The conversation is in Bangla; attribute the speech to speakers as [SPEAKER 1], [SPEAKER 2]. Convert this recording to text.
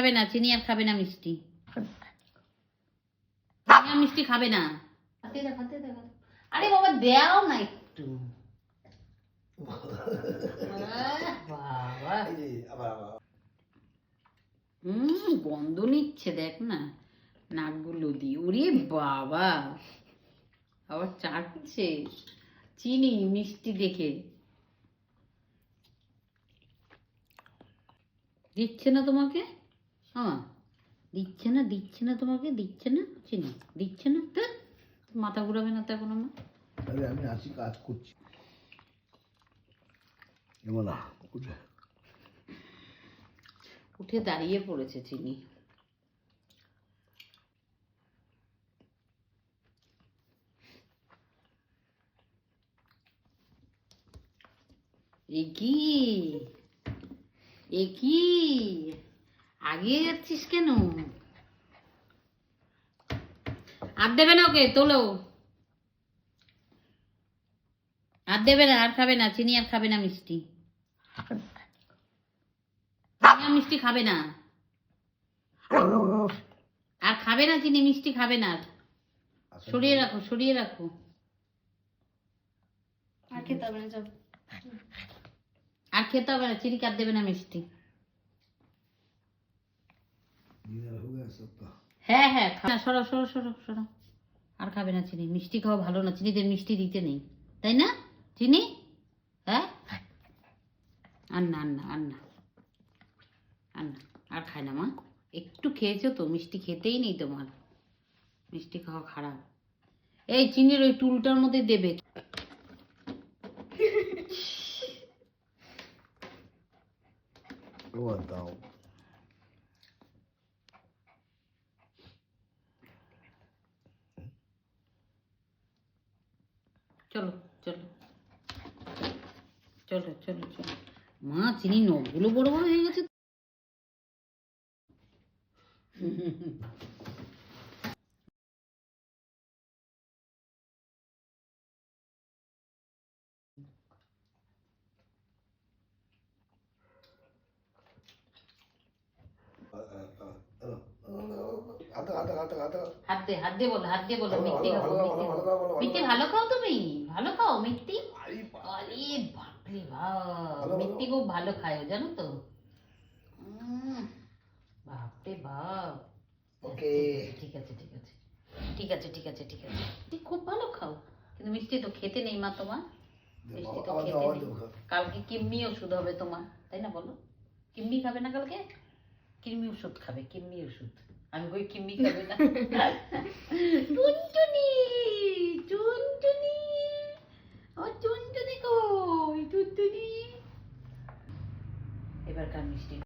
[SPEAKER 1] খাবে না, চিনি আর খাবে না মিষ্টি। চিনি আর মিষ্টি খাবে না। আরে বাবা দেও না একটু। বাবা গন্ধ নিচ্ছে দেখ না নাকগুলো দিয়ে। ওরে বাবা আবার চাটছে চিনি মিষ্টি দেখে। দিচ্ছে না তোমাকে? দিচ্ছে না তোমাকে, দিচ্ছে না চিনি, দিচ্ছে না। তো মাথা ঘুরাবে না তো এখন আমার।
[SPEAKER 2] আরে আমি আছি, কাজ করছি।
[SPEAKER 1] উঠে দাঁড়িয়ে পড়েছে চিনি। এ কি আগে যাচ্ছিস কেন? আর দেবে না ওকে, তোলো। আর দেবে না, আর খাবে না চিনি, আর খাবে না মিষ্টি। মিষ্টি খাবে না, আর খাবে না চিনি মিষ্টি খাবে না। সরিয়ে রাখো, সরিয়ে রাখো।
[SPEAKER 3] আর খেতে হবে না, যাও।
[SPEAKER 1] আর খেতে হবে না, চিনি কাট দেবে না মিষ্টি। হ্যাঁ হ্যাঁ সরো সরো সরো সরো। আর খাবে না চিনি, মিষ্টি খাওয়া ভালো না, চিনিদের মিষ্টি দিতে নেই, তাই না চিনি? হ্যাঁ আর না আর না আর না আর না, আর খায় না মা। একটু খেয়েছো তো, মিষ্টি খেতেই নেই তোমার, মিষ্টি খাওয়া খারাপ। এই চিনির ওই টুলটার মধ্যে দেবে।
[SPEAKER 2] দাও।
[SPEAKER 1] চলো চলো চলো চলো চলো। মা চিনি নখগুলো বড় বড় হয়ে গেছে। হাত দে, হাত দে বলো, হাত দে বলো। মিষ্টি খাবো, মিষ্টি ভালো খাও তুমি, ভালো খাও মিষ্টি। আরে বাপরে বাপ, মিষ্টি খুব ভালো খায় জানো তো। বাপরে বাপ। ওকে ঠিক আছে ঠিক আছে ঠিক আছে ঠিক আছে ঠিক আছে, তুমি খুব ভালো খাও, কিন্তু মিষ্টি তো খেতে নেই মা তোমার, মিষ্টি তো খেতে নেই। কালকে কিম্মি ওষুধ হবে তোমার, তাই না বলো? কিম্মি খাবে না কালকে? কিম্মি ওষুধ খাবে, কিম্মি ওষুধ। আমি কই কিম্মি খাবে না। টুনটুনি টুনটুনি, ও টুনটুনি কই টুনটুনি। এবার কার মিষ্টি